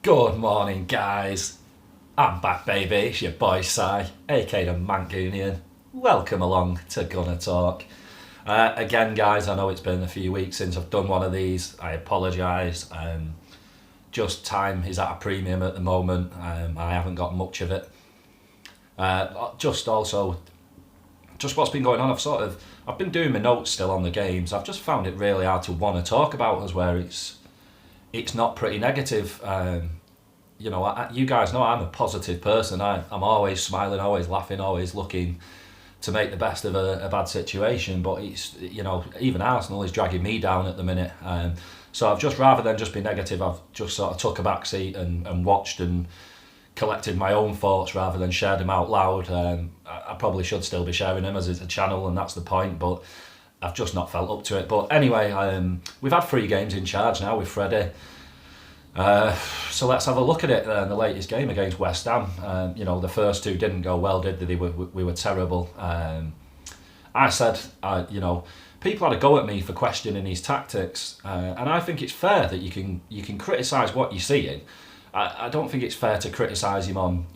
Good morning, guys. I'm back, baby. It's your boy Si, aka the Mancunian. Welcome along to Gunner Talk. Again, guys, I know it's been a few weeks since I've done one of these. I apologise. Just time is at a premium at the moment. I haven't got much of it. Just what's been going on. I've been doing my notes still on the games. I've just found it really hard to want to talk about us where it's not pretty negative. You guys know I'm a positive person. I'm always smiling, always laughing, always looking to make the best of a bad situation. But even Arsenal is dragging me down at the minute. So I've just, rather than just be negative, I've just sort of took a back seat and watched and collected my own thoughts rather than shared them out loud. I probably should still be sharing them as it's a channel, and that's the point. But I've just not felt up to it. But anyway, we've had 3 games in charge now with Freddie. So let's have a look at it. The latest game against West Ham. The first 2 didn't go well, did they? We were terrible. I said, people had a go at me for questioning his tactics, and I think it's fair that you can criticise what you're seeing. I don't think it's fair to criticise him on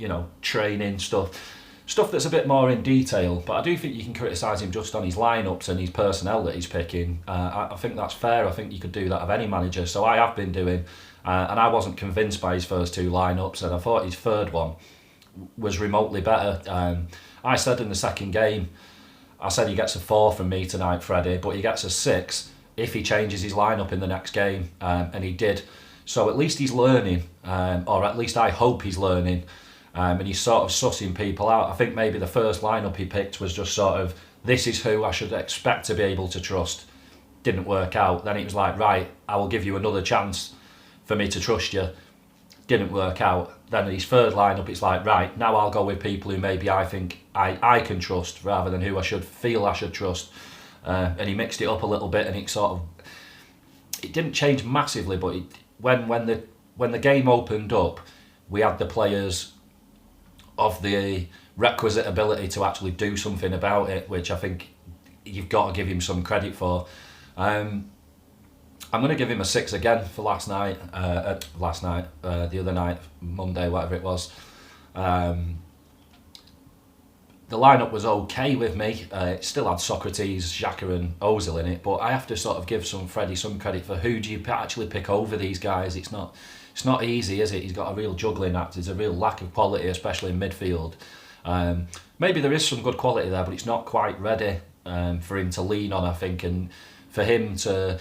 training stuff that's a bit more in detail, but I do think you can criticise him just on his lineups and his personnel that he's picking. I think that's fair. I think you could do that of any manager, so I have been doing. And I wasn't convinced by his first 2 lineups, and I thought his third one was remotely better. I said in the second game, I said he gets a 4 from me tonight, Freddie, but he gets a 6 if he changes his lineup in the next game, and he did. So at least he's learning, or at least I hope he's learning, and he's sort of sussing people out. I think maybe the first lineup he picked was just sort of, this is who I should expect to be able to trust. Didn't work out. Then it was like, right, I will give you another chance for me to trust you. Didn't work out. Then his third lineup, it's like, right, now I'll go with people who maybe I think I can trust rather than who I should feel I should trust. And he mixed it up a little bit, and it didn't change massively, but when the game opened up, we had the players of the requisite ability to actually do something about it, which I think you've got to give him some credit for. I'm going to give him a 6 again for last night, the other night, Monday, whatever it was. The lineup was okay with me. It still had Socrates, Xhaka and Ozil in it, but I have to sort of give Freddie some credit for who do you actually pick over these guys. It's not easy, is it? He's got a real juggling act. There's a real lack of quality, especially in midfield. Maybe there is some good quality there, but it's not quite ready for him to lean on, I think, and for him to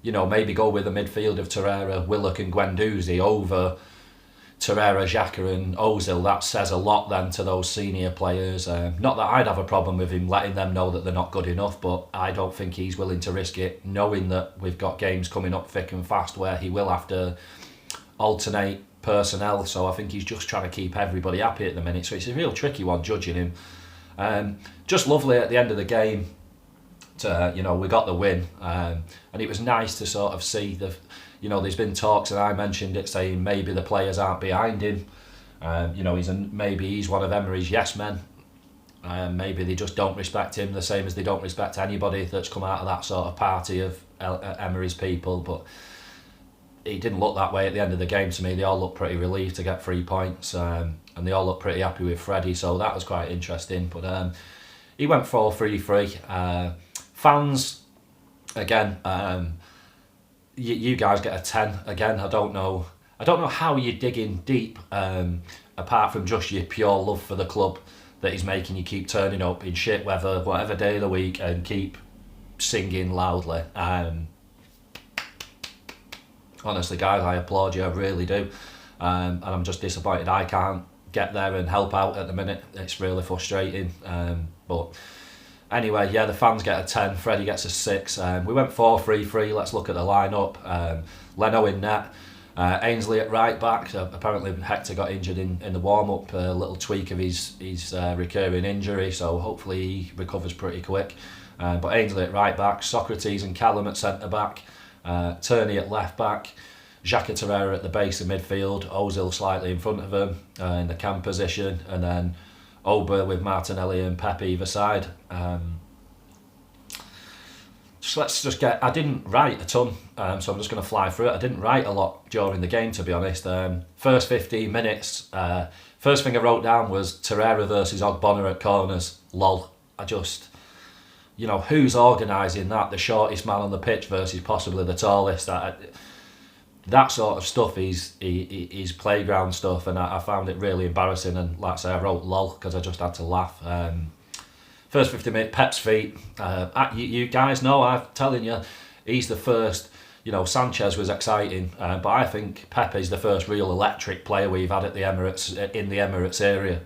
maybe go with a midfield of Torreira, Willock and Guendouzi over Torreira, Xhaka and Ozil. That says a lot then to those senior players. Not that I'd have a problem with him letting them know that they're not good enough, but I don't think he's willing to risk it, knowing that we've got games coming up thick and fast where he will have to alternate personnel. So I think he's just trying to keep everybody happy at the minute. So it's a real tricky one judging him. Just lovely at the end of the game. We got the win, and it was nice to sort of see there's been talks, and I mentioned it, saying maybe the players aren't behind him. Maybe he's one of Emery's yes men. Maybe they just don't respect him the same as they don't respect anybody that's come out of that sort of party of Emery's people. But it didn't look that way at the end of the game to me. They all looked pretty relieved to get 3 points, and they all looked pretty happy with Freddie. So that was quite interesting. But he went 4-3-3. Fans, again, you guys get a 10 again. I don't know how you're digging deep, apart from just your pure love for the club that is making you keep turning up in shit weather, whatever day of the week, and keep singing loudly. Honestly, guys, I applaud you, I really do. And I'm just disappointed I can't get there and help out at the minute. It's really frustrating. But anyway, yeah, the fans get a 10, Freddie gets a 6. We went 4-3-3, let's look at the lineup. Leno in net, Ainsley at right back. Apparently Hector got injured in the warm-up, a little tweak of his recurring injury, so hopefully he recovers pretty quick. But Ainsley at right back, Socrates and Callum at centre back, Tierney at left back, Xhaka, Torreira at the base of midfield, Ozil slightly in front of him in the cam position, and then Oba with Martinelli and Pep either side. So let's just get. I didn't write a ton, so I'm just going to fly through it. I didn't write a lot during the game, to be honest. First 15 minutes, first thing I wrote down was Torreira versus Ogbonna at corners. Lol. I just, who's organising that? The shortest man on the pitch versus possibly the tallest. That sort of stuff is playground stuff, and I found it really embarrassing. And like I say, I wrote lol because I just had to laugh. First 50 minutes, Pep's feet. You guys know, I'm telling you, he's the first. Sanchez was exciting, but I think Pep is the first real electric player we've had at the Emirates in the Emirates area,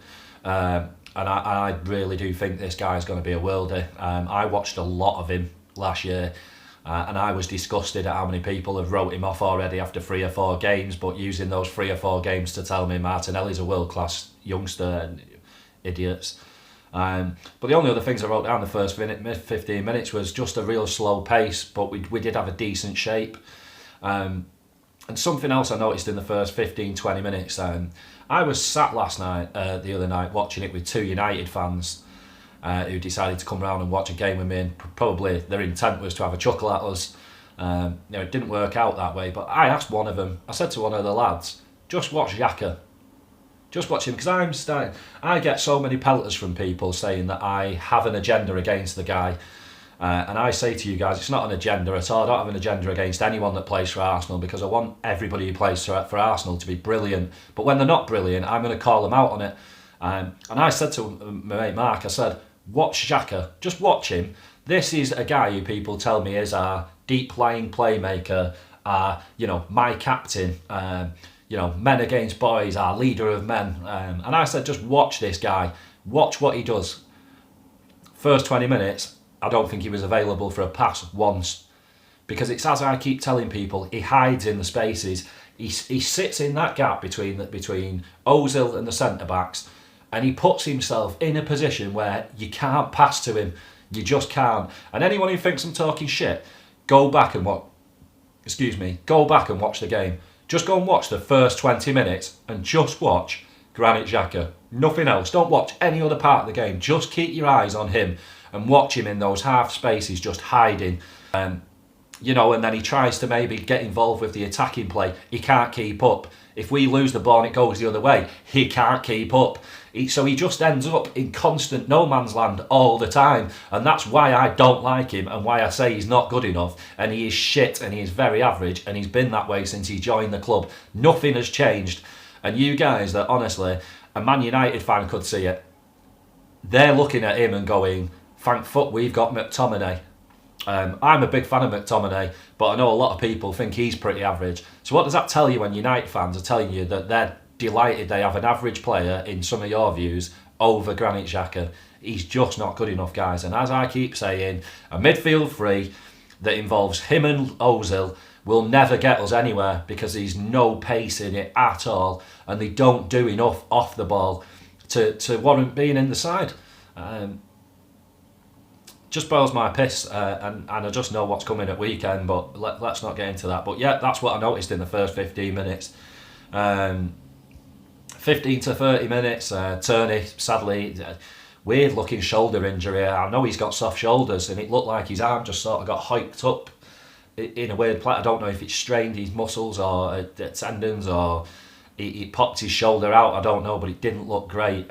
and I really do think this guy's going to be a worldie. I watched a lot of him last year, and I was disgusted at how many people have wrote him off already after 3 or 4 games. But using those 3 or 4 games to tell me Martinelli's a world class youngster, idiots. But the only other things I wrote down the first 15 minutes was just a real slow pace, but we did have a decent shape. And something else I noticed in the first 15-20 minutes, I was sat last night, the other night, watching it with 2 United fans who decided to come round and watch a game with me, and probably their intent was to have a chuckle at us. It didn't work out that way, but I asked one of them, I said to one of the lads, just watch Xhaka. Just watch him, because I get so many pelters from people saying that I have an agenda against the guy. And I say to you guys, it's not an agenda at all. I don't have an agenda against anyone that plays for Arsenal, because I want everybody who plays for Arsenal to be brilliant. But when they're not brilliant, I'm going to call them out on it. And I said to my mate Mark, I said, watch Xhaka, just watch him. This is a guy who people tell me is our deep-lying playmaker, my captain, men against boys, our leader of men. And I said, just watch this guy. Watch what he does. First 20 minutes, I don't think he was available for a pass once. Because it's as I keep telling people, he hides in the spaces. He sits in that gap between Ozil and the centre-backs, and he puts himself in a position where you can't pass to him. You just can't. And anyone who thinks I'm talking shit, go back and watch the game. Just go and watch the first 20 minutes and just watch Granit Xhaka. Nothing else. Don't watch any other part of the game. Just keep your eyes on him and watch him in those half spaces just hiding. And then he tries to maybe get involved with the attacking play. He can't keep up. If we lose the ball and it goes the other way, he can't keep up. So he just ends up in constant no man's land all the time. And that's why I don't like him, and why I say he's not good enough. And he is shit, and he is very average, and he's been that way since he joined the club. Nothing has changed. And you guys that honestly, a Man United fan could see it, they're looking at him and going, thank fuck we've got McTominay. I'm a big fan of McTominay, but I know a lot of people think he's pretty average. So what does that tell you when United fans are telling you that they're delighted they have an average player, in some of your views, over Granit Xhaka? He's just not good enough, guys. And as I keep saying, a midfield three that involves him and Ozil will never get us anywhere, because there's no pace in it at all, and they don't do enough off the ball to warrant being in the side. Just boils my piss, and I just know what's coming at weekend, but let's not get into that. But yeah, that's what I noticed in the first 15 minutes. 15 to 30 minutes, Turney, sadly, weird looking shoulder injury. I know he's got soft shoulders, and it looked like his arm just sort of got hiked up in a weird place. I don't know if it strained his muscles or tendons, or he popped his shoulder out. I don't know, but it didn't look great.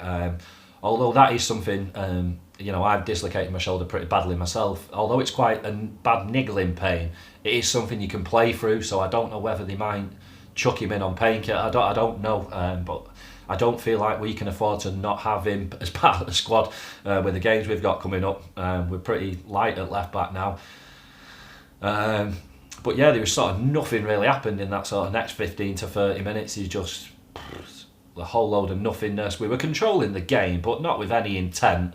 Although that is something, I've dislocated my shoulder pretty badly myself. Although it's quite a bad niggling pain, it is something you can play through. So I don't know whether they might chuck him in on painkiller. I don't know, but I don't feel like we can afford to not have him as part of the squad with the games we've got coming up. We're pretty light at left back now. But yeah, there was sort of nothing really happened in that sort of next 15 to 30 minutes. He's just a whole load of nothingness. We were controlling the game, but not with any intent.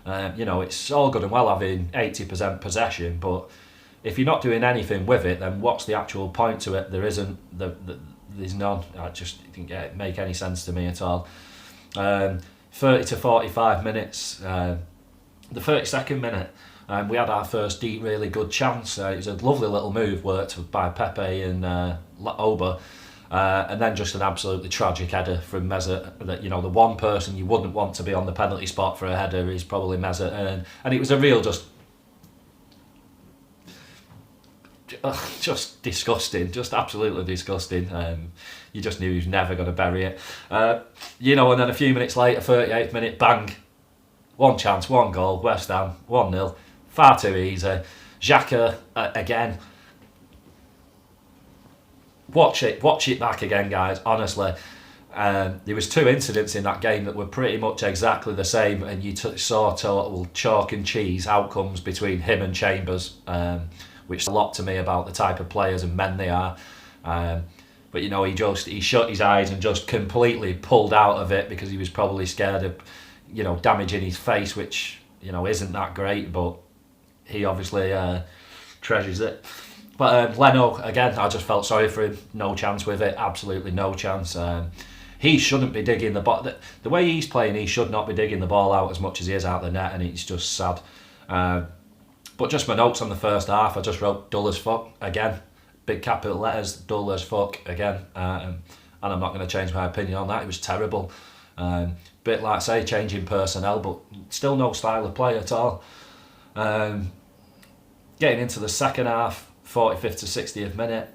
It's all good and well having 80% possession, but if you're not doing anything with it, then what's the actual point to it? There isn't. There's none. It just didn't make any sense to me at all. 30 to 45 minutes. The 32nd minute, we had our first deep, really good chance. It was a lovely little move worked by Pepe and Oba. And then just an absolutely tragic header from Mesut. That the one person you wouldn't want to be on the penalty spot for a header is probably Mesut, and it was a real just. just disgusting, just absolutely disgusting. You just knew he was never going to bury it. You know, and then a few minutes later, 38th minute, bang. One chance, one goal, West Ham, 1-0. Far too easy. Xhaka, again. Watch it back again, guys, honestly. There was 2 incidents in that game that were pretty much exactly the same, and you saw total chalk and cheese outcomes between him and Chambers, which is a lot to me about the type of players and men they are. But you know, he shut his eyes and just completely pulled out of it because he was probably scared of, you know, damaging his face, which, you know, isn't that great, but he obviously treasures it. But Leno, again, I just felt sorry for him. No chance with it, absolutely no chance. He shouldn't be digging the ball. The way he's playing, he should not be digging the ball out as much as he is out the net, and it's just sad. But just my notes on the first half, I just wrote dull as fuck again. Big capital letters, dull as fuck again. And I'm not going to change my opinion on that. It was terrible. Bit like, say, changing personnel, but still no style of play at all. Getting into the second half, 45th to 60th minute,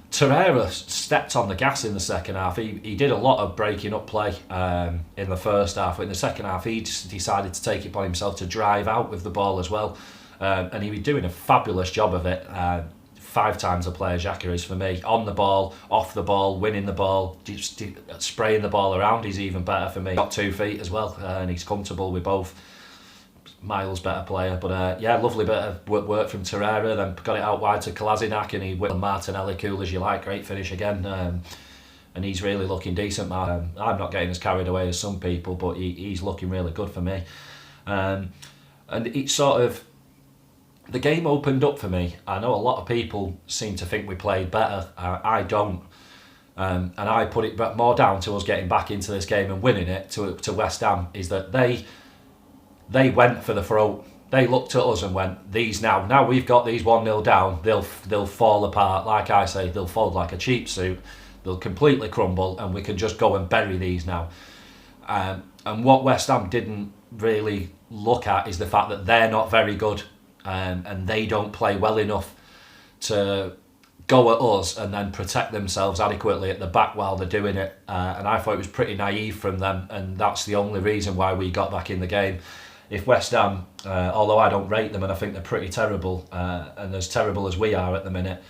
Torreira stepped on the gas in the second half. He did a lot of breaking up play in the first half, but in the second half he just decided to take it upon himself to drive out with the ball as well, and he was doing a fabulous job of it. 5 times the player Xhaka is for me. On the ball, off the ball, winning the ball, just spraying the ball around, he's even better for me. Got 2 feet as well, and he's comfortable with both. Miles better player, but yeah, lovely bit of work from Torreira. Then got it out wide to Kolasinac, and he went Martinelli, cool as you like, great finish again, and he's really looking decent. I'm not getting as carried away as some people, but he's looking really good for me. And it's sort of, the game opened up for me. I know a lot of people seem to think we played better. I don't. And I put it more down to us getting back into this game and winning it to West Ham, is that they went for the throat. They looked at us and went, now we've got these 1-0 down, they'll fall apart. Like I say, they'll fold like a cheap suit. They'll completely crumble, and we can just go and bury these now. And what West Ham didn't really look at is the fact that they're not very good, and they don't play well enough to go at us and then protect themselves adequately at the back while they're doing it. And I thought it was pretty naive from them, and that's the only reason why we got back in the game. If West Ham, although I don't rate them and I think they're pretty terrible, and as terrible as we are at the minute,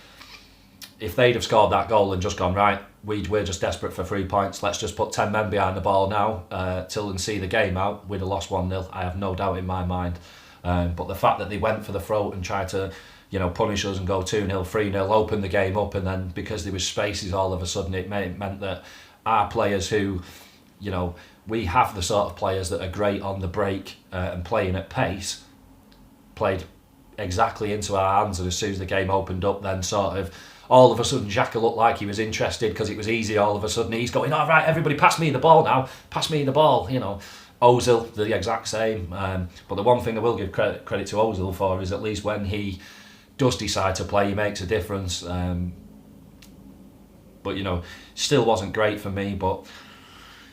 if they'd have scored that goal and just gone, right, we're just desperate for 3 points, let's just put 10 men behind the ball now till and see the game out, we'd have lost 1-0, I have no doubt in my mind. But the fact that they went for the throat and tried to, you know, punish us and go 2-0, 3-0, open the game up, and then because there was spaces all of a sudden, it meant that our players who, you know, we have the sort of players that are great on the break and playing at pace, played exactly into our hands, and as soon as the game opened up, then sort of all of a sudden Xhaka looked like he was interested because it was easy. All of a sudden he's going, all right, everybody pass me the ball now, pass me the ball, you know. Ozil, the exact same. But the one thing I will give credit to Ozil for is at least when he does decide to play, he makes a difference. But, you know, still wasn't great for me, but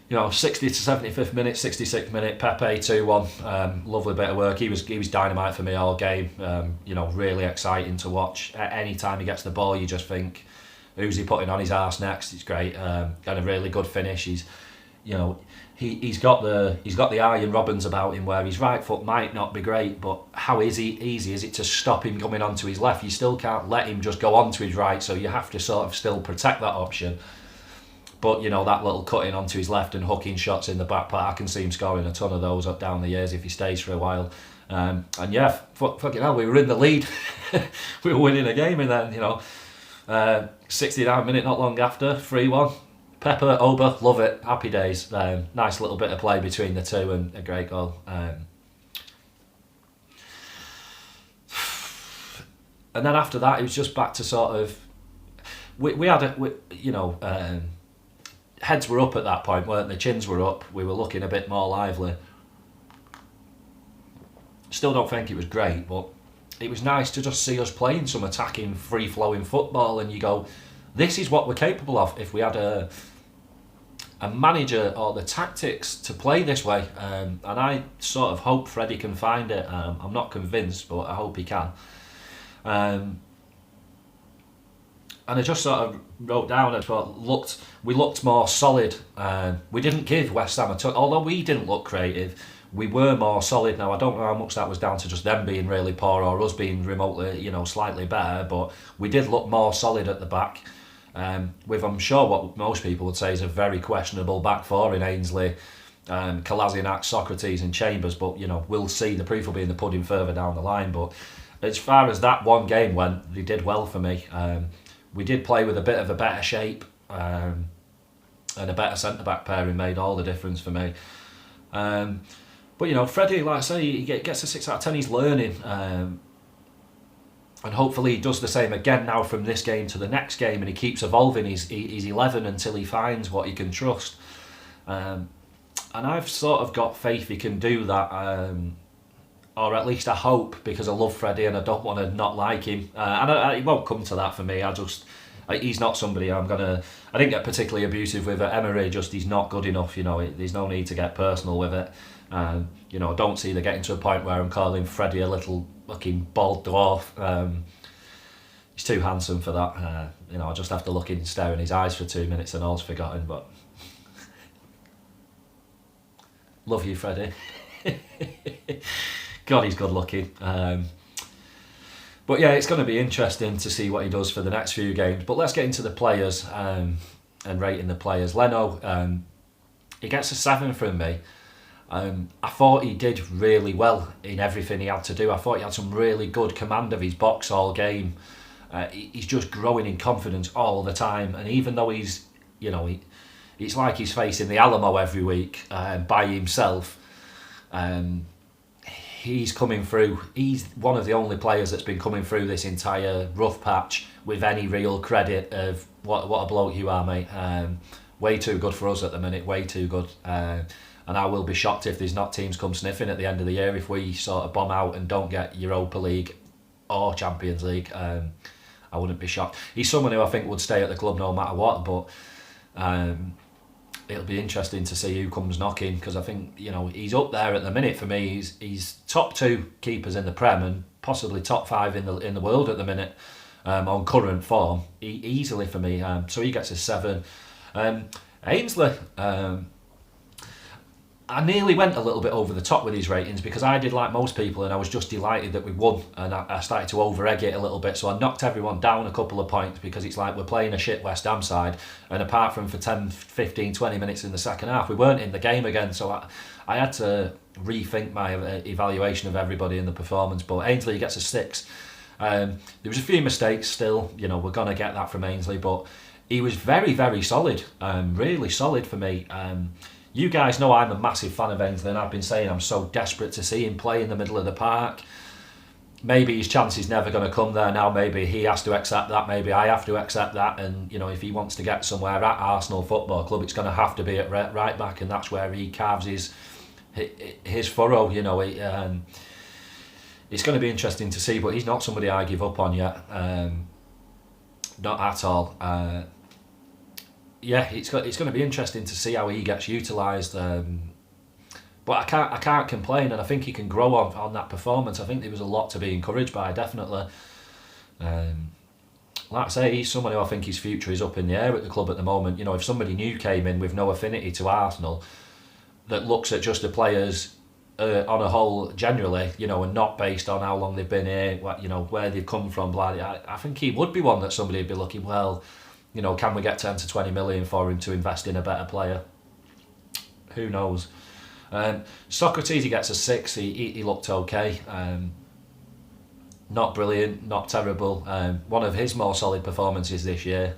you know, 60 to 75th minute, 66th minute, Pepe 2-1. Lovely bit of work. He was dynamite for me all game. You know, really exciting to watch. Any time he gets the ball, you just think, who's he putting on his arse next? It's great. Got a really good finish. He's He's got the Arjen Robbins about him, where his right foot might not be great, but how easy is it to stop him coming onto his left? You still can't let him just go onto his right, so you have to sort of still protect that option. But, you know, that little cutting onto his left and hooking shots in the back part, I can see him scoring a ton of those up down the years if he stays for a while. And yeah, fucking hell, we were in the lead. We were winning a game, and then, you know, 69 minute not long after, 3-1. Pepper, Ober, love it, happy days. Nice little bit of play between the two and a great goal. And then after that, it was just back to sort of, we had, heads were up at that point, weren't they? Chins were up, we were looking a bit more lively. Still don't think it was great, but it was nice to just see us playing some attacking, free-flowing football, and you go, this is what we're capable of if we had a manager or the tactics to play this way. And I sort of hope Freddie can find it. I'm not convinced, but I hope he can. And I just sort of wrote down, I thought, we looked more solid. We didn't give West Ham a touch, although we didn't look creative, we were more solid. Now, I don't know how much that was down to just them being really poor or us being remotely, slightly better, but we did look more solid at the back. With, I'm sure, what most people would say is a very questionable back four in Ainsley, Kolasinac, Socrates and Chambers, but, we'll see. The proof will be in the pudding further down the line. But as far as that one game went, they did well for me. We did play with a bit of a better shape, and a better centre-back pairing made all the difference for me. But, Freddie, like I say, he gets a 6 out of 10, he's learning. And hopefully he does the same again now from this game to the next game, and he keeps evolving his 11 until he finds what he can trust. And I've sort of got faith he can do that. Or at least I hope, because I love Freddie and I don't want to not like him. And it won't come to that for me. He's not somebody I didn't get particularly abusive with Emery, just he's not good enough, there's no need to get personal with it. I don't see they're getting to a point where I'm calling Freddie a little fucking bald dwarf. He's too handsome for that. I just have to look in and stare in his eyes for 2 minutes and all's forgotten, but love you, Freddie. God, he's good looking. But yeah, it's going to be interesting to see what he does for the next few games. But let's get into the players and rating the players. Leno, he gets a 7 from me. I thought he did really well in everything he had to do. I thought he had some really good command of his box all game. He's just growing in confidence all the time. And even though he's, it's like he's facing the Alamo every week by himself. He's coming through. He's one of the only players that's been coming through this entire rough patch with any real credit of what a bloke you are, mate. Way too good for us at the minute, way too good. And I will be shocked if there's not teams come sniffing at the end of the year if we sort of bomb out and don't get Europa League or Champions League. I wouldn't be shocked. He's someone who I think would stay at the club no matter what, but it'll be interesting to see who comes knocking, because I think he's up there at the minute for me. He's top 2 keepers in the Prem and possibly top 5 in the world at the minute on current form. Easily for me. So he gets a 7. Ainsley, I nearly went a little bit over the top with these ratings because I did like most people and I was just delighted that we won, and I started to over-egg it a little bit, so I knocked everyone down a couple of points because it's like we're playing a shit West Ham side, and apart from for 10, 15, 20 minutes in the second half, we weren't in the game again, so I had to rethink my evaluation of everybody in the performance. But Ainsley gets a 6. There was a few mistakes still, we're going to get that from Ainsley, but he was very, very solid, really solid for me. You guys know I'm a massive fan of Ainsley, and I've been saying I'm so desperate to see him play in the middle of the park. Maybe his chance is never going to come there now. Maybe he has to accept that. Maybe I have to accept that. And, if he wants to get somewhere at Arsenal Football Club, it's going to have to be at right back, and that's where he carves his furrow. It's going to be interesting to see, but he's not somebody I give up on yet. Not at all. It's going to be interesting to see how he gets utilised. But I can't complain, and I think he can grow on that performance. I think there was a lot to be encouraged by, definitely. Like I say, he's someone who I think his future is up in the air at the club at the moment. If somebody new came in with no affinity to Arsenal, that looks at just the players on a whole generally, and not based on how long they've been here, where they've come from, blah. I think he would be one that somebody would be looking, well, can we get 10 to 20 million for him to invest in a better player? Who knows? Socrates, he gets a 6. He looked okay. Not brilliant, not terrible. One of his more solid performances this year.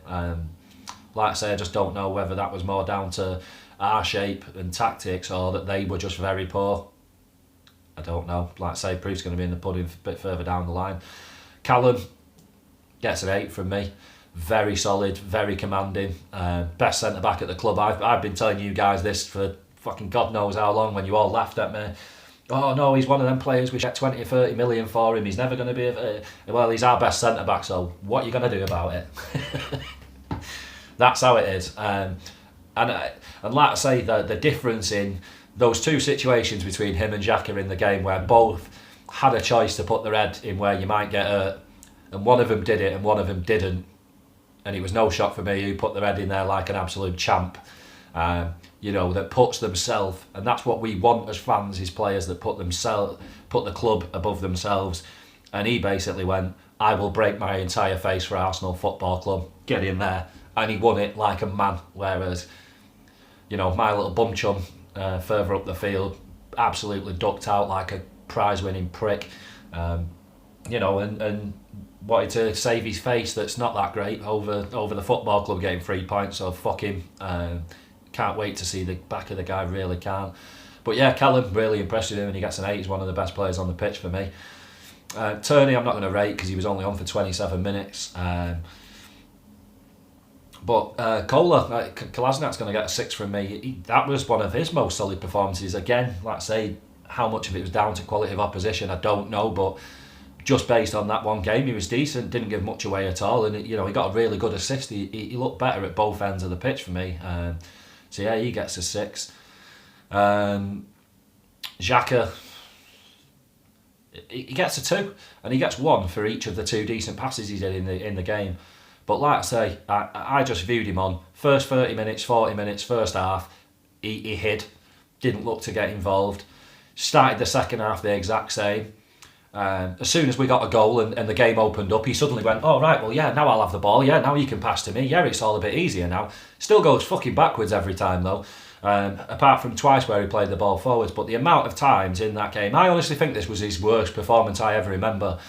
Like I say, I just don't know whether that was more down to our shape and tactics or that they were just very poor. I don't know. Like I say, proof's going to be in the pudding a bit further down the line. Callum gets an 8 from me. Very solid, very commanding. Best centre-back at the club. I've been telling you guys this for fucking God knows how long, when you all laughed at me. Oh no, he's one of them players we get 20 or 30 million for him. He's never going to be... Well, he's our best centre-back, so what are you going to do about it? That's how it is. And like I say, the difference in those two situations between him and Xhaka in the game, where both had a choice to put their head in where you might get hurt, and one of them did it and one of them didn't. And it was no shock for me who put their head in there like an absolute champ. That puts themselves, and that's what we want as fans, is players that put the club above themselves. And he basically went, I will break my entire face for Arsenal Football Club, get in there. And he won it like a man, whereas, my little bum chum further up the field absolutely ducked out like a prize-winning prick, and wanted to save his face that's not that great over the football club getting 3 points, so fuck him. Can't wait to see the back of the guy, really can't. But yeah, Callum, really impressed with him, and he gets an 8. He's one of the best players on the pitch for me. Turney I'm not going to rate because he was only on for 27 minutes. But Kola, Kolasinac going to get a 6 from me. That was one of his most solid performances. Again, like I say, how much of it was down to quality of opposition, I don't know, but just based on that one game, he was decent, didn't give much away at all, and he got a really good assist. He looked better at both ends of the pitch for me. So yeah, he gets a 6. Xhaka, he gets a 2, and he gets 1 for each of the 2 decent passes he did in the game. But like I say, I just viewed him on first 30 minutes, 40 minutes, first half. He hid, didn't look to get involved. Started the second half the exact same. As soon as we got a goal and the game opened up, he suddenly went, oh right, well yeah, now I'll have the ball, yeah, now you can pass to me, yeah, it's all a bit easier now. Still goes fucking backwards every time though, apart from twice where he played the ball forwards. But the amount of times in that game, I honestly think this was his worst performance I ever remember.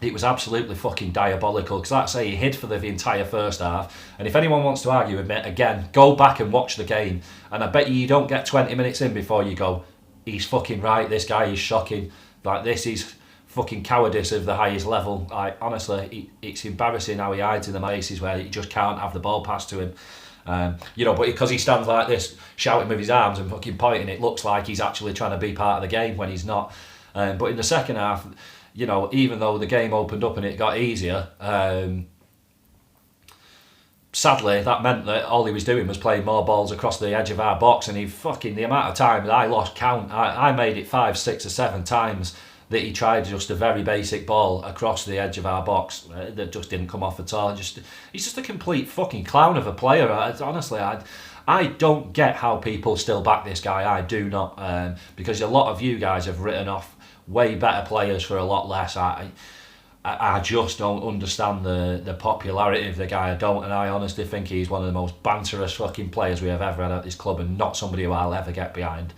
It was absolutely fucking diabolical, because like I say, he hid for the entire first half, and if anyone wants to argue with me, again, go back and watch the game, and I bet you don't get 20 minutes in before you go, he's fucking right, this guy is shocking. Like, this is fucking cowardice of the highest level. Honestly, it's embarrassing how he hides in the places where you just can't have the ball passed to him. But because he stands like this, shouting with his arms and fucking pointing, it looks like he's actually trying to be part of the game when he's not. But in the second half, even though the game opened up and it got easier, sadly, that meant that all he was doing was playing more balls across the edge of our box, and the amount of time that I lost count, I made it 5, 6 or 7 times that he tried just a very basic ball across the edge of our box that just didn't come off at all. He's just a complete fucking clown of a player. Honestly, I don't get how people still back this guy. I do not, because a lot of you guys have written off way better players for a lot less. I just don't understand the popularity of the guy. I don't, and I honestly think he's one of the most banterous fucking players we have ever had at this club, and not somebody who I'll ever get behind.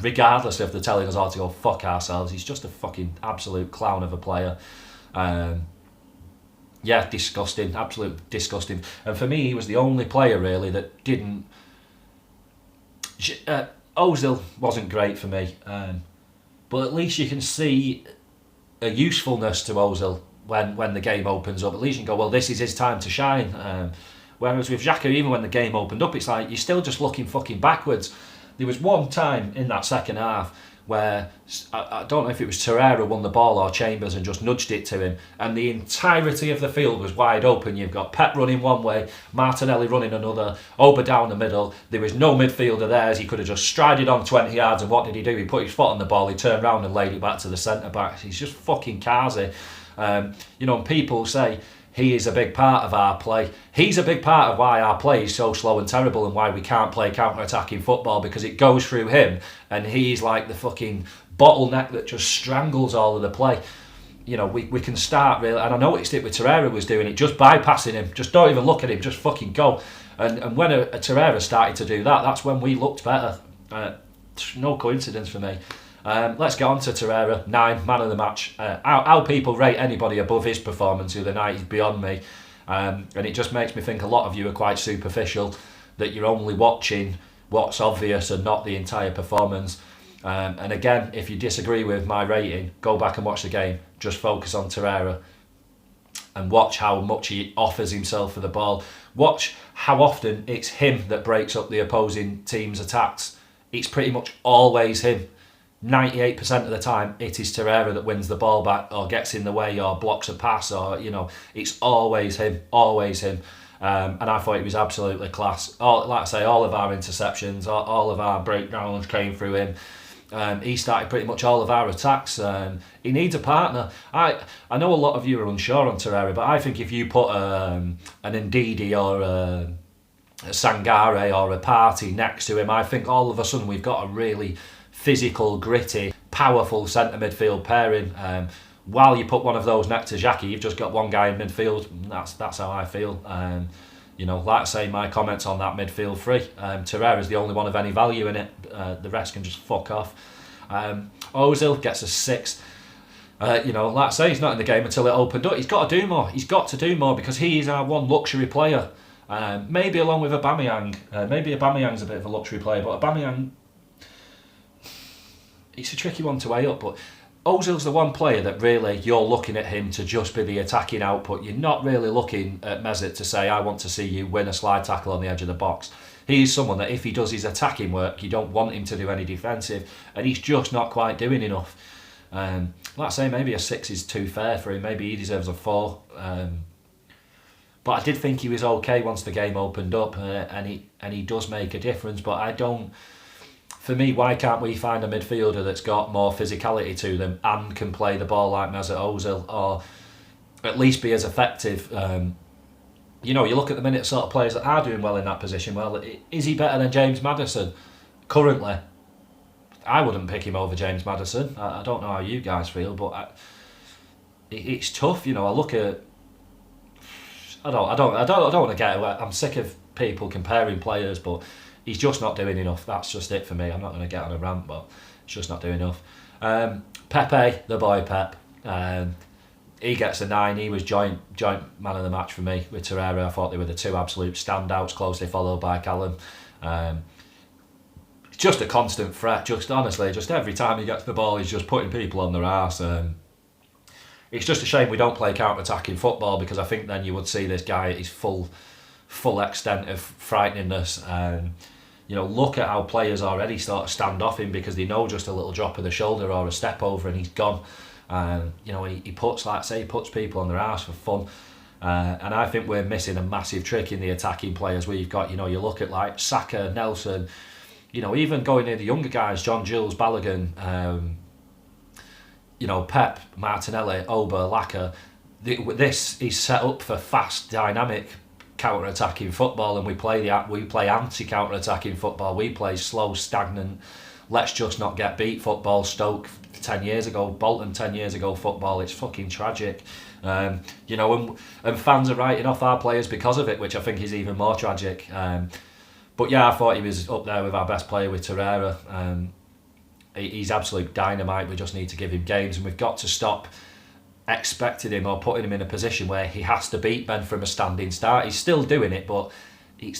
Regardless if they're telling us all to go fuck ourselves, he's just a fucking absolute clown of a player. Yeah, disgusting, absolute disgusting. And for me, he was the only player really that didn't. Ozil wasn't great for me, but at least you can see a usefulness to Ozil when the game opens up. At least you can go, well, this is his time to shine. Whereas with Xhaka, even when the game opened up, it's like you're still just looking fucking backwards. There was one time in that second half where, I don't know if it was Torreira won the ball or Chambers and just nudged it to him, and the entirety of the field was wide open. You've got Pep running one way, Martinelli running another, Oba down the middle. There was no midfielder there, as he could have just strided on 20 yards, and what did he do? He put his foot on the ball, he turned round and laid it back to the centre-back. He's just fucking Kazi. And people say he is a big part of our play. He's a big part of why our play is so slow and terrible, and why we can't play counter-attacking football, because it goes through him, and he's like the fucking bottleneck that just strangles all of the play. We can start really, and I noticed it with Torreira was doing it, just bypassing him, just don't even look at him, just fucking go. And when a Torreira started to do that, that's when we looked better. No coincidence for me. Let's get on to Torreira, 9, man of the match. How people rate anybody above his performance the other night is beyond me. And it just makes me think a lot of you are quite superficial, that you're only watching what's obvious and not the entire performance. And again, if you disagree with my rating, go back and watch the game. Just focus on Torreira and watch how much he offers himself for the ball. Watch how often it's him that breaks up the opposing team's attacks. It's pretty much always him. 98% of the time, it is Torreira that wins the ball back or gets in the way or blocks a pass, or it's always him. And I thought it was absolutely class. Like I say, all of our interceptions, all of our breakdowns came through him. He started pretty much all of our attacks. He needs a partner. I know a lot of you are unsure on Torreira, but I think if you put an Ndidi or a Sangare or a Partey next to him, I think all of a sudden we've got a really physical, gritty, powerful centre midfield pairing. While you put one of those next to Xhaka, you've just got one guy in midfield. That's how I feel. Like I say, my comments on that midfield three. Torreira is the only one of any value in it. The rest can just fuck off. Ozil gets a 6. Like I say, he's not in the game until it opened up. He's got to do more. He's got to do more because he is our one luxury player. Maybe along with Aubameyang. Maybe Aubameyang's a bit of a luxury player, but Aubameyang, it's a tricky one to weigh up. But Ozil's the one player that really you're looking at him to just be the attacking output. You're not really looking at Mesut to say, I want to see you win a slide tackle on the edge of the box. He's someone that if he does his attacking work, you don't want him to do any defensive, and he's just not quite doing enough. Like I say, maybe a 6 is too fair for him. Maybe he deserves a 4. But I did think he was okay once the game opened up, and he does make a difference. But I don't. For me, why can't we find a midfielder that's got more physicality to them and can play the ball like Mesut Ozil, or at least be as effective? You look at the minute sort of players that are doing well in that position. Well, is he better than James Maddison currently? I wouldn't pick him over James Maddison. I don't know how you guys feel, but it's tough. I look at. I don't want to get away. I'm sick of people comparing players, but he's just not doing enough. That's just it for me. I'm not going to get on a rant, but he's just not doing enough. Pepe, the boy Pep, he gets a 9. He was joint man of the match for me with Torreira. I thought they were the two absolute standouts, closely followed by Callum. It's just a constant threat. Just honestly, just every time he gets the ball, he's just putting people on their arse. It's just a shame we don't play counter-attacking football, because I think then you would see this guy at his full extent of frighteningness. Look at how players already sort of stand off him because they know just a little drop of the shoulder or a step over and he's gone. He puts people on their arse for fun. And I think we're missing a massive trick in the attacking players we've got. You look at like Saka, Nelson, even going near the younger guys, John Jules, Balogun, Pep, Martinelli, Oba, Laka. This is set up for fast, dynamic counter-attacking football, and we play anti-counter-attacking football. We play slow, stagnant, let's just not get beat football. Stoke 10 years ago, Bolton 10 years ago football. It's fucking tragic. And fans are writing off our players because of it, which I think is even more tragic. But yeah, I thought he was up there with our best player with Torreira. He's absolute dynamite. We just need to give him games, and we've got to stop expecting him or putting him in a position where he has to beat Ben from a standing start. He's still doing it, but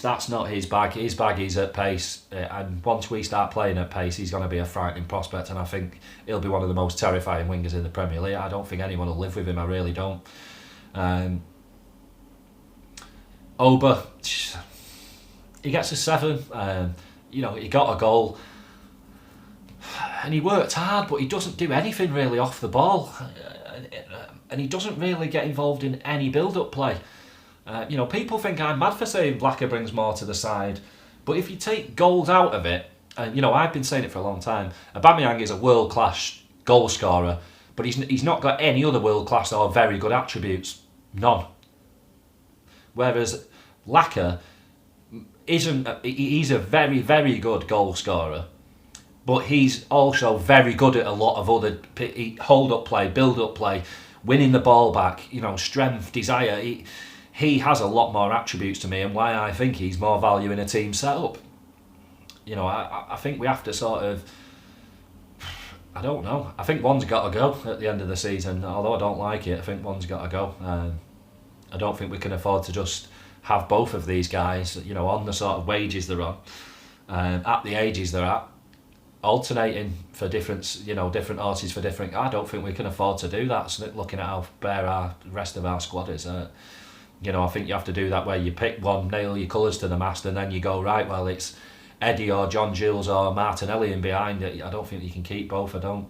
that's not his bag. His bag is at pace, and once we start playing at pace, he's going to be a frightening prospect, and I think he'll be one of the most terrifying wingers in the Premier League. I don't think anyone will live with him. I really don't. Oba, he gets a 7. He got a goal. And he worked hard, but he doesn't do anything really off the ball. And he doesn't really get involved in any build-up play. People think I'm mad for saying Laka brings more to the side. But if you take goals out of it, and I've been saying it for a long time, Aubameyang is a world-class goal scorer, but he's not got any other world-class or very good attributes. None. Whereas Laka he's a very, very good goal scorer. But he's also very good at a lot of other hold-up play, build-up play, winning the ball back, strength, desire. He has a lot more attributes to me, and why I think he's more value in a team setup. I think we have to sort of... I don't know. I think one's got to go at the end of the season. Although I don't like it, I think one's got to go. I don't think we can afford to just have both of these guys, on the sort of wages they're on, at the ages they're at, alternating for different horses for different. I don't think we can afford to do that. So looking at how bare our rest of our squad is, I think you have to do that where you pick one, nail your colours to the mast, and then you go, right, well, it's Eddie or John Jules or Martinelli in behind it. I don't think you can keep both. I don't.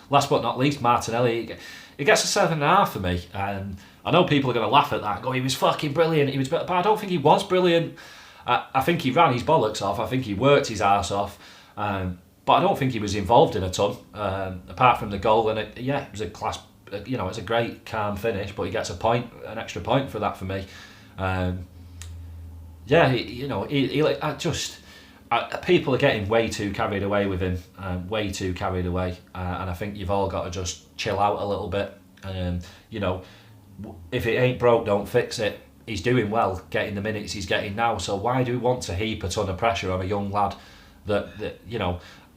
Last but not least, Martinelli, he gets a 7.5 for me. And I know people are going to laugh at that and go, he was fucking brilliant. But I don't think he was brilliant. I think he ran his bollocks off. I think he worked his arse off. But I don't think he was involved in a ton, apart from the goal. And it was a class, it's a great calm finish. But he gets an extra point for that for me. People are getting way too carried away with him, way too carried away, and I think you've all got to just chill out a little bit. If it ain't broke, don't fix it. He's doing well, getting the minutes he's getting now. So why do we want to heap a ton of pressure on a young lad? That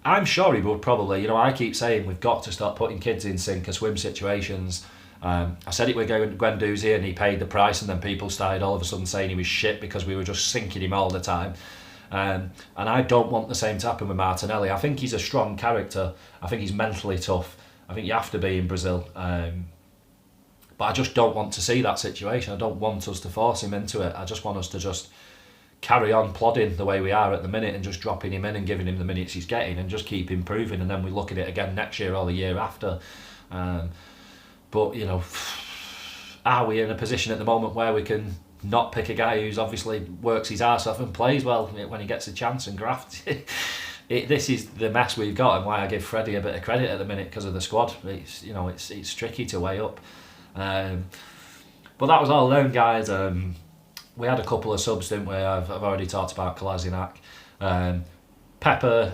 I'm sure he would probably. I keep saying we've got to start putting kids in sink or swim situations. I said it with Guendouzi and he paid the price, and then people started all of a sudden saying he was shit because we were just sinking him all the time. And I don't want the same to happen with Martinelli. I think he's a strong character. I think he's mentally tough. I think you have to be in Brazil. But I just don't want to see that situation. I don't want us to force him into it. I just want us to just carry on plodding the way we are at the minute and just dropping him in and giving him the minutes he's getting and just keep improving, and then we look at it again next year or the year after. But are we in a position at the moment where we can not pick a guy who's obviously works his arse off and plays well when he gets a chance and grafts? This is the mess we've got, and why I give Freddie a bit of credit at the minute because of the squad. It's tricky to weigh up. But that was all them guys. We had a couple of subs, didn't we? I've already talked about Kolasinac. Pep and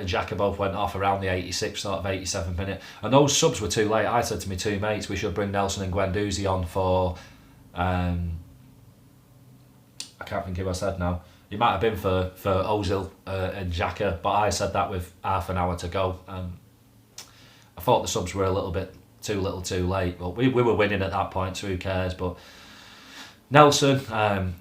Xhaka both went off around the 86th, sort of 87th minute, and those subs were too late. I said to my two mates we should bring Nelson and Guendouzi on for I can't think who I said now. It might have been for Ozil and Xhaka, but I said that with half an hour to go. I thought the subs were a little bit too little too late, but we were winning at that point, so who cares. But Nelson,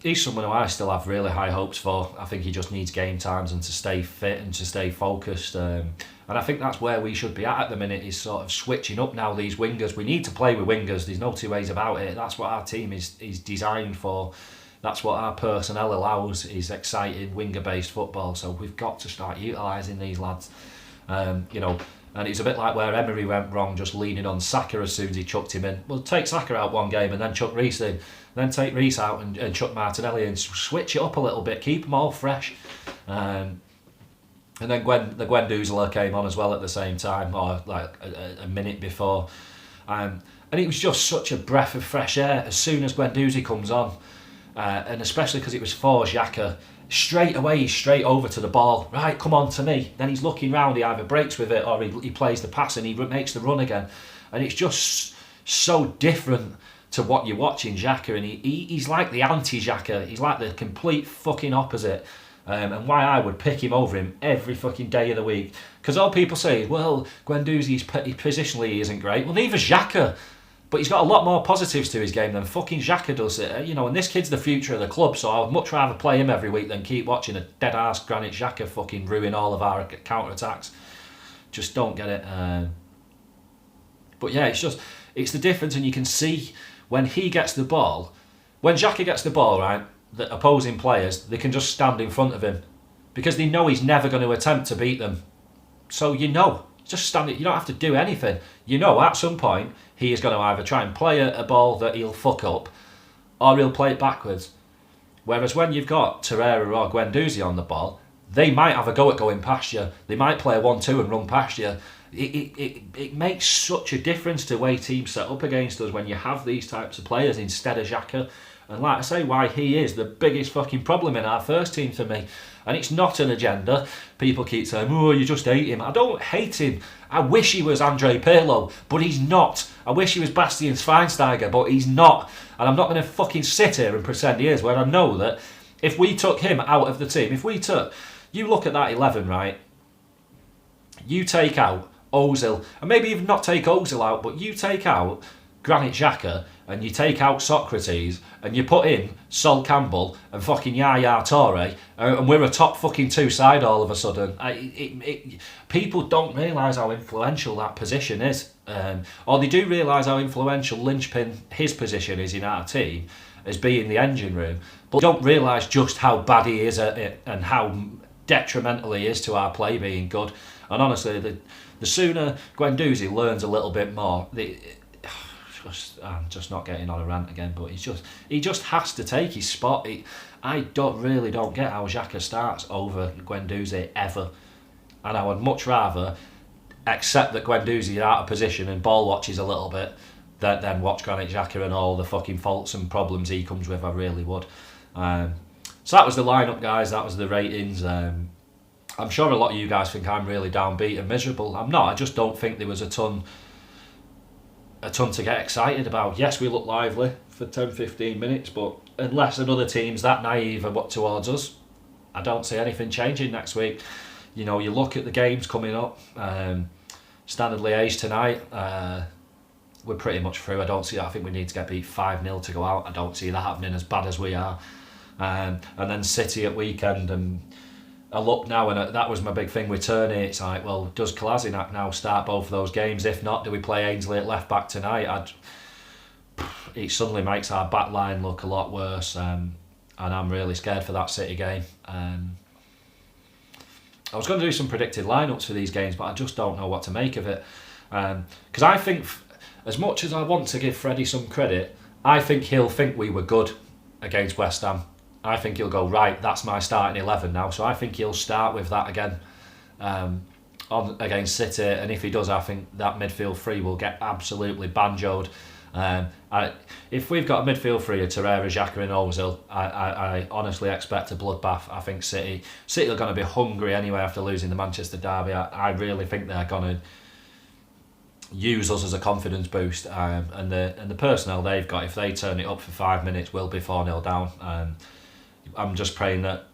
he's someone who I still have really high hopes for. I think he just needs game times and to stay fit and to stay focused. And I think that's where we should be at the minute, is sort of switching up now these wingers. We need to play with wingers. There's no two ways about it. That's what our team is designed for. That's what our personnel allows, is exciting winger-based football. So we've got to start utilising these lads. And it's a bit like where Emery went wrong, just leaning on Saka as soon as he chucked him in. Well, take Saka out one game and then chuck Reece in. Then take Reece out and chuck Martinelli in. Switch it up a little bit, keep them all fresh. And then the Guendouzi came on as well at the same time, or like a minute before. And it was just such a breath of fresh air as soon as Guendouzi comes on. And especially because it was for Xhaka. Straight away, he's straight over to the ball. Right, come on to me. Then he's looking round, he either breaks with it or he plays the pass and he makes the run again. And it's just so different to what you're watching Xhaka. And he's like the anti-Xhaka. He's like the complete fucking opposite. And why I would pick him over him every fucking day of the week. Because all people say is, well, Guendouzi positionally he isn't great. Well, neither's Xhaka. But he's got a lot more positives to his game than fucking Xhaka does. And this kid's the future of the club, so I would much rather play him every week than keep watching a dead-ass Granit Xhaka fucking ruin all of our counter-attacks. Just don't get it. But yeah, it's the difference, and you can see when he gets the ball, when Xhaka gets the ball, right, the opposing players, they can just stand in front of him because they know he's never going to attempt to beat them. So just stand it. You don't have to do anything. At some point he is going to either try and play a ball that he'll fuck up, or he'll play it backwards. Whereas when you've got Torreira or Guendouzi on the ball, they might have a go at going past you. They might play a 1-2 and run past you. It makes such a difference to the way teams set up against us when you have these types of players instead of Xhaka. And like I say, why he is the biggest fucking problem in our first team for me. And it's not an agenda. People keep saying, oh, you just hate him. I don't hate him. I wish he was Andre Pirlo, but he's not. I wish he was Bastian Schweinsteiger, but he's not. And I'm not going to fucking sit here and pretend he is, where I know that if we took him out of the team, you look at that 11, right? You take out Ozil, and maybe even not take Ozil out, but you take out Granit Xhaka, and you take out Socrates, and you put in Sol Campbell and fucking Yaya Toure, and we're a top fucking two side all of a sudden. People don't realise how influential that position is. Or they do realise how influential linchpin his position is in our team, as being the engine room, but don't realise just how bad he is at it and how detrimental he is to our play being good. And honestly, the sooner Guendouzi learns a little bit more, I'm just not getting on a rant again, but he just has to take his spot. I don't get how Xhaka starts over Guendouzi ever. and I would much rather accept that Guendouzi is out of position and ball watches a little bit than watch Granit Xhaka and all the fucking faults and problems he comes with. I really would. So that was the lineup, guys. That was the ratings. I'm sure a lot of you guys think I'm really downbeat and miserable. I'm not. I just don't think there was a ton to get excited about. Yes, we look lively for 10-15 minutes, but unless another team's that naive towards us, I don't see anything changing next week. You know, you look at the games coming up. Standard Liège tonight. We're pretty much through. I don't see that. I think we need to get beat 5-0 to go out. I don't see that happening as bad as we are. And then City at weekend, and I look now, and that was my big thing with Turney. It's like, well, does Kolasinac now start both of those games? If not, do we play Ainsley at left back tonight? It suddenly makes our back line look a lot worse, and I'm really scared for that City game. I was going to do some predicted lineups for these games, but I just don't know what to make of it. Because I think, as much as I want to give Freddie some credit, I think he'll think we were good against West Ham. I think he'll go, right, that's my starting 11 now. So I think he'll start with that again on against City. And if he does, I think that midfield three will get absolutely banjoed. If we've got a midfield three of Torreira, Xhaka and Ozil, I honestly expect a bloodbath. I think City are going to be hungry anyway after losing the Manchester derby. I really think they're going to use us as a confidence boost, and the personnel they've got, if they turn it up for 5 minutes, will be 4-0 down. I'm just praying that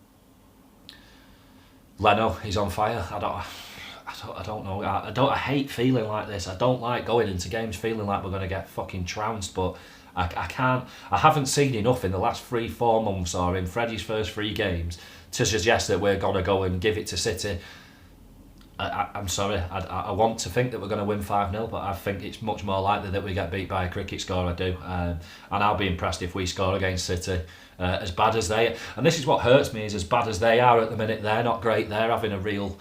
Leno is on fire. I don't know. I hate feeling like this. I don't like going into games feeling like we're going to get fucking trounced, but I can't. I haven't seen enough in the last 3-4 months or in Freddie's first 3 games to suggest that we're going to go and give it to City. I'm sorry, I want to think that we're going to win 5-0, but I think it's much more likely that we get beat by a cricket score. I do, and I'll be impressed if we score against City. As bad as they, and this is what hurts me, is as bad as they are at the minute, they're not great. They're having a real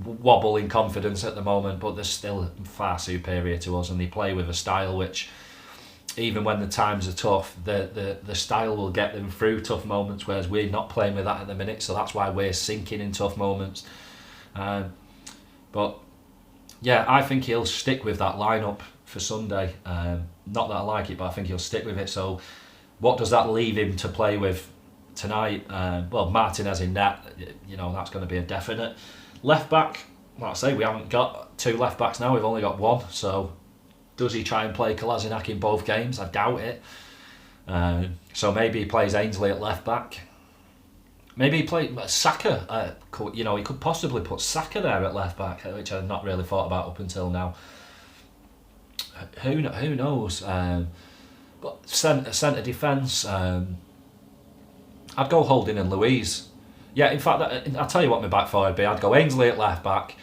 wobble in confidence at the moment, but they're still far superior to us, and they play with a style which, even when the times are tough, the style will get them through tough moments, whereas we're not playing with that at the minute, so that's why we're sinking in tough moments. But yeah, I think he'll stick with that lineup for Sunday. Not that I like it, but I think he'll stick with it. So what does that leave him to play with tonight? Well, Martinez in net, you know, that's going to be a definite. Left back, like I say, we haven't got 2 left backs now, we've only got 1. So does he try and play Kolasinac in both games? I doubt it. So maybe he plays Ainsley at left back. Maybe he played Saka. You know, he could possibly put Saka there at left back, which I've not really thought about up until now. Who knows? But centre defence, I'd go Holding and Louise. Yeah, in fact, I'll tell you what my back four would be. I'd go Ainsley at left back,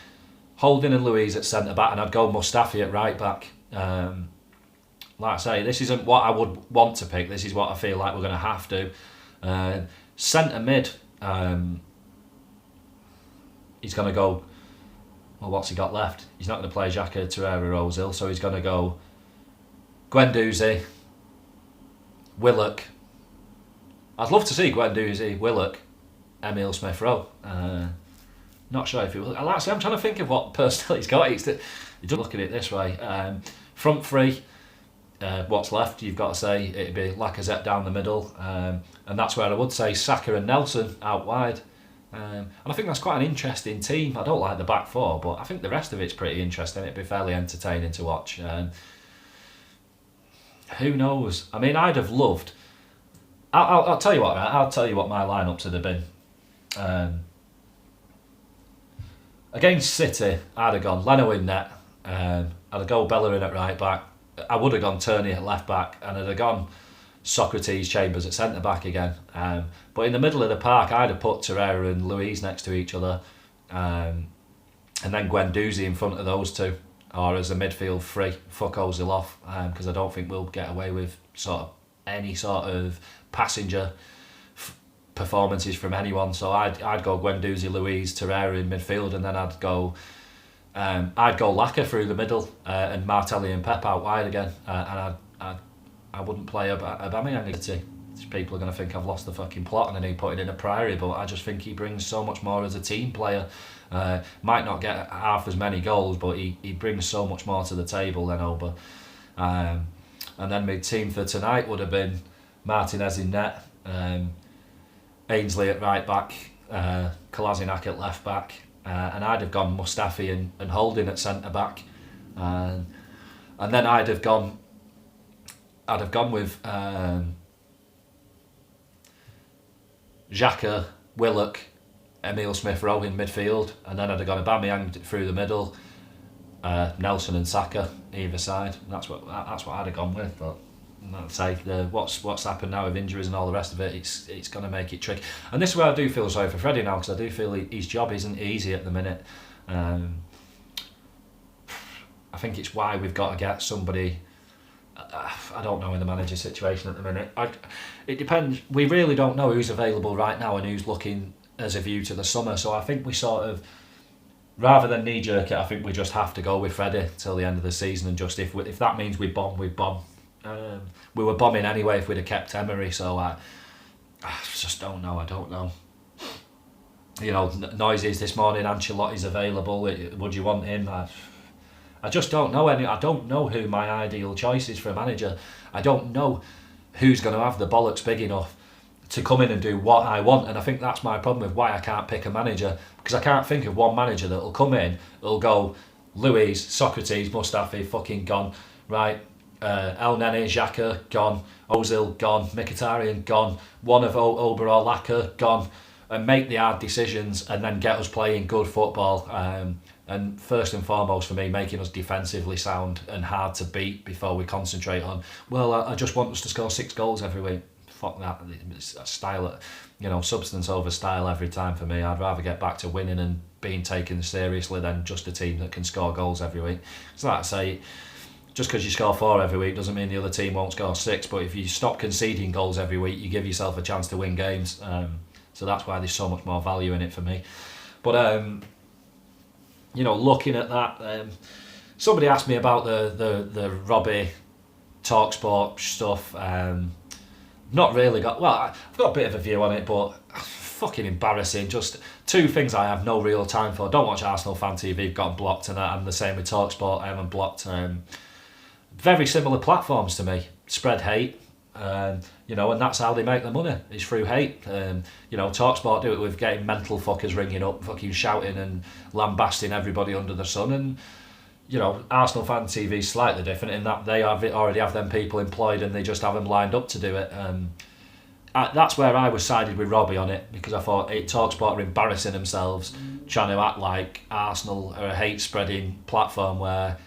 Holding and Louise at centre back, and I'd go Mustafi at right back. Like I say, this isn't what I would want to pick. This is what I feel like we're going to have to. Centre mid, he's going to go, well, what's he got left? He's not going to play Xhaka, Torreira, Ozil, so he's going to go Guendouzi, Willock. I'd love to see Guendouzi, Willock, Emile Smith-Rowe. Not sure if he will. Like I say, I'm trying to think of what personnel he's got. You just look at it this way. Front three, what's left, you've got to say it'd be Lacazette down the middle, and that's where I would say Saka and Nelson out wide, and I think that's quite an interesting team. I don't like the back four, but I think the rest of it's pretty interesting. It'd be fairly entertaining to watch. Who knows? I mean, I'd have loved. I'll tell you what. Right? I'll tell you what my lineups would have been. Against City, I'd have gone Leno in net. I'd have gone Bellerin at right back. I would have gone Turney at left back, and I'd have gone Socrates, Chambers at centre back again. But in the middle of the park, I'd have put Torreira and Louise next to each other, and then Guendouzi in front of those two, or as a midfield three. Fuck Ozil off, because I don't think we'll get away with any sort of passenger performances from anyone. So I'd go Guendouzi, Louise, Torreira in midfield, and then I'd go Laka through the middle, and Martelli and Pep out wide again, and I wouldn't play Aubameyang people are going to think I've lost the fucking plot and I need putting in a Priory, but I just think he brings so much more as a team player. Might not get half as many goals, but he brings so much more to the table than Oba. And then my team for tonight would have been Martinez in net, Ainsley at right back, Kolasinac at left back, and I'd have gone Mustafi and Holding at centre back, and then I'd have gone with Xhaka, Willock, Emile Smith-Rowe in midfield, and then I'd have gone Aubameyang through the middle, Nelson and Saka either side. That's what I'd have gone with. But I'd say what's happened now with injuries and all the rest of it, it's going to make it tricky. And this is where I do feel sorry for Freddie now, because I do feel his job isn't easy at the minute. I think it's why we've got to get somebody. I don't know in the manager situation at the minute. It depends. We really don't know who's available right now and who's looking as a view to the summer. So I think we sort of, rather than knee jerk it, I think we just have to go with Freddie till the end of the season, and just if that means we bomb, we bomb. We were bombing anyway if we'd have kept Emery. So I just don't know. I don't know. You know, noises this morning. Ancelotti's available. Would you want him? I just don't know I don't know who my ideal choice is for a manager. I don't know who's going to have the bollocks big enough to come in and do what I want, and I think that's my problem with why I can't pick a manager, because I can't think of one manager that'll come in, that'll go, Luiz, Socrates, Mustafi, fucking gone, right, El Nene, Xhaka, gone, Ozil, gone, Mkhitaryan, gone, one of Oba or Laka, gone, and make the hard decisions and then get us playing good football. And first and foremost for me, making us defensively sound and hard to beat before we concentrate on, well, I just want us to score 6 goals every week. Fuck that. It's a style, substance over style every time for me. I'd rather get back to winning and being taken seriously than just a team that can score goals every week. It's like I say, just because you score 4 every week doesn't mean the other team won't score 6, but if you stop conceding goals every week, you give yourself a chance to win games. So that's why there's so much more value in it for me. But looking at that, somebody asked me about the Robbie TalkSport stuff. Not really got. Well, I've got a bit of a view on it, but fucking embarrassing. Just 2 things I have no real time for. Don't watch Arsenal Fan TV. Got blocked, and I'm the same with TalkSport. I haven't blocked. Very similar platforms to me. Spread hate. And that's how they make their money, is through hate. TalkSport do it with getting mental fuckers ringing up, fucking shouting and lambasting everybody under the sun. And Arsenal Fan TV is slightly different in that they already have them people employed and they just have them lined up to do it. That's where I was sided with Robbie on it, because I thought TalkSport are embarrassing themselves trying to act like Arsenal are a hate spreading platform where.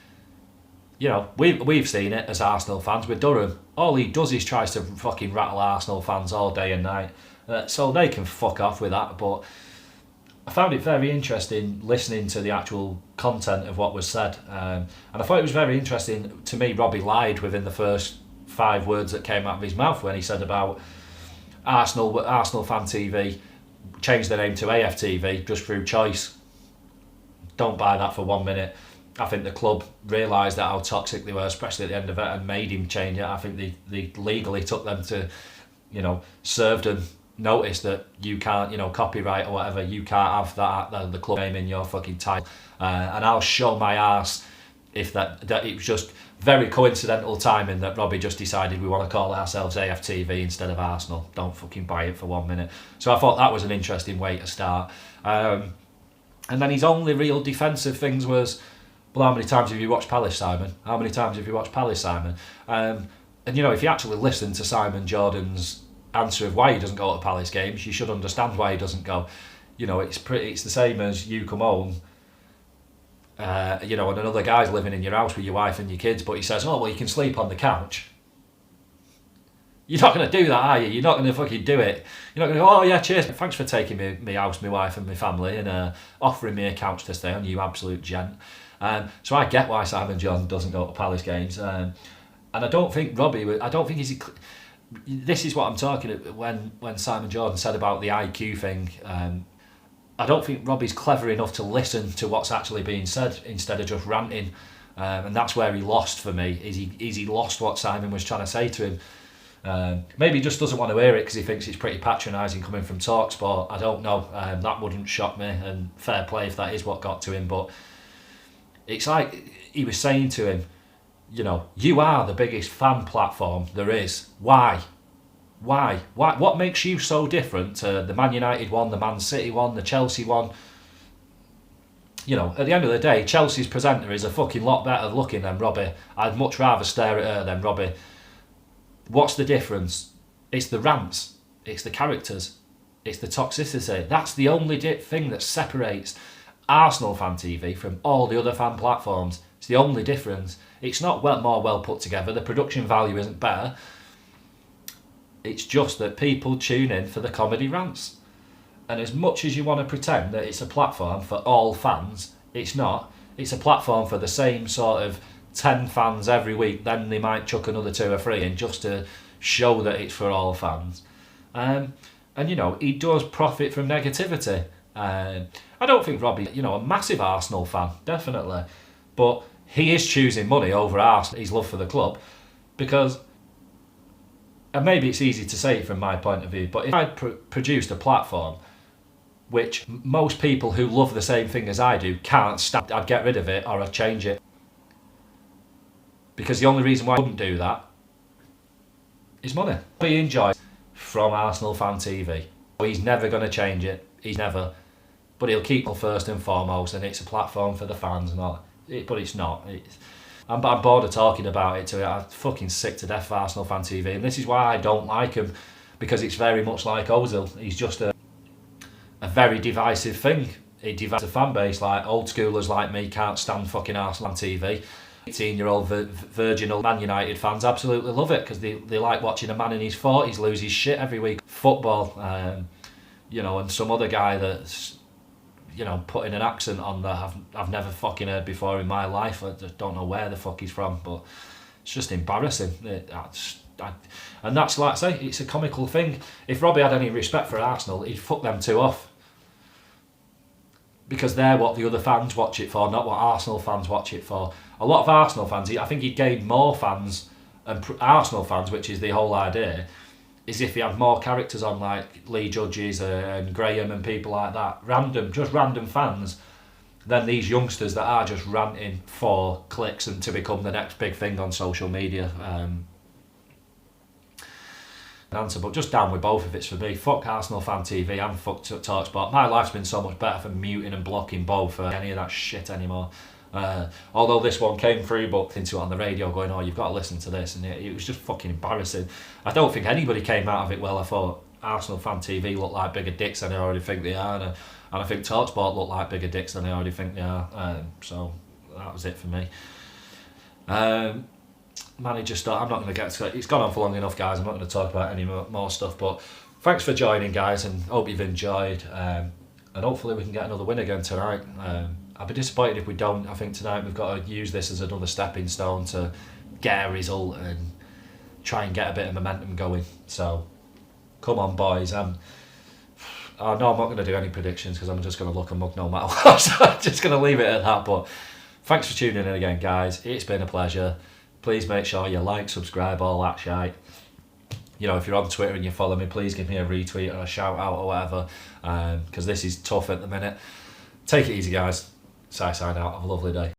We've seen it as Arsenal fans with Durham. All he does is tries to fucking rattle Arsenal fans all day and night. So they can fuck off with that. But I found it very interesting listening to the actual content of what was said. And I thought it was very interesting. To me, Robbie lied within the first 5 words that came out of his mouth when he said about Arsenal Fan TV changed their name to AFTV just through choice. Don't buy that for 1 minute. I think the club realised that how toxic they were, especially at the end of it, and made him change it. I think they legally took them to, served them notice that you can't, copyright or whatever, you can't have the club name in your fucking title. And I'll show my arse if that it was just very coincidental timing that Robbie just decided we want to call ourselves AFTV instead of Arsenal. Don't fucking buy it for 1 minute. So I thought that was an interesting way to start. And then his only real defensive things was, well, how many times have you watched Palace, Simon? How many times have you watched Palace, Simon? And if you actually listen to Simon Jordan's answer of why he doesn't go to Palace games, you should understand why he doesn't go. It's the same as you come home, and another guy's living in your house with your wife and your kids, but he says, oh, well, you can sleep on the couch. You're not going to do that, are you? You're not going to fucking do it. You're not going to go, oh yeah, cheers, thanks for taking me house, my wife and my family, and offering me a couch to stay on, you absolute gent. So I get why Simon Jordan doesn't go to Palace games, and I don't think Robbie. This is what I'm talking about when Simon Jordan said about the IQ thing. I don't think Robbie's clever enough to listen to what's actually being said instead of just ranting, and that's where he lost for me. Is he lost what Simon was trying to say to him? Maybe he just doesn't want to hear it because he thinks it's pretty patronising coming from TalkSport. I don't know. That wouldn't shock me, and fair play if that is what got to him. But it's like he was saying to him, you know, you are the biggest fan platform there is. Why? What makes you so different to the Man United one, the Man City one, the Chelsea one? You know, at the end of the day, Chelsea's presenter is a fucking lot better looking than Robbie. I'd much rather stare at her than Robbie. What's the difference? It's the rants. It's the characters. It's the toxicity. That's the only thing that separates Arsenal Fan TV from all the other fan platforms. It's the only difference. It's not more well put together. The production value isn't better. It's just that people tune in for the comedy rants. And as much as you want to pretend that it's a platform for all fans, it's not. It's a platform for the same sort of 10 fans every week, then they might chuck another 2 or 3 in just to show that it's for all fans. And you know, he does profit from negativity. I don't think Robbie, you know, a massive Arsenal fan, definitely. But he is choosing money over Arsenal, his love for the club, because, and maybe it's easy to say it from my point of view, but if I produced a platform which most people who love the same thing as I do can't stand, I'd get rid of it or I'd change it. Because the only reason why I wouldn't do that is money. He enjoys from Arsenal Fan TV. He's never going to change it. He's never. But he'll keep it first and foremost, and it's a platform for the fans and all that. But it's not. I'm bored of talking about it. I'm fucking sick to death of Arsenal Fan TV, and this is why I don't like him, because it's very much like Ozil. He's just a very divisive thing. He divides the fan base. Like old schoolers like me can't stand fucking Arsenal Fan TV. 18-year-old virginal Man United fans absolutely love it because they like watching a man in his 40s lose his shit every week. Football, you know, and some other guy that's, you know, putting an accent on that I've never fucking heard before in my life. I just don't know where the fuck he's from, but it's just embarrassing. And that's, like I say, it's a comical thing. If Robbie had any respect for Arsenal, he'd fuck them 2 off. Because they're what the other fans watch it for, not what Arsenal fans watch it for. A lot of Arsenal fans, I think he'd gain more fans, and Arsenal fans, which is the whole idea, is if he had more characters on, like Lee Judges and Graham and people like that, just random fans, than these youngsters that are just ranting for clicks and to become the next big thing on social media. Answer, but just down with both of it for me. Fuck Arsenal Fan TV and fuck TalkSport. My life's been so much better for muting and blocking both any of that shit anymore. Although this one came through, but into it on the radio going, oh, you've got to listen to this, and it was just fucking embarrassing. I don't think anybody came out of it well. I thought Arsenal Fan TV look like bigger dicks than I already think they are, and I think TalkSport look like bigger dicks than I already think they are. So that was it for me. Manager stuff, I'm not going to get to it. It's gone on for long enough, guys. I'm not going to talk about any more stuff, but thanks for joining, guys, and hope you've enjoyed, and hopefully we can get another win again tonight. I'll be disappointed if we don't. I think tonight we've got to use this as another stepping stone to get a result and try and get a bit of momentum going. So come on, boys. No, I'm not going to do any predictions because I'm just going to look a mug no matter what. So I'm just going to leave it at that, but thanks for tuning in again, guys. It's been a pleasure. Please make sure you like, subscribe, all that shite. You know, if you're on Twitter and you follow me, please give me a retweet or a shout out or whatever, because this is tough at the minute. Take it easy, guys. Sign out. Have a lovely day.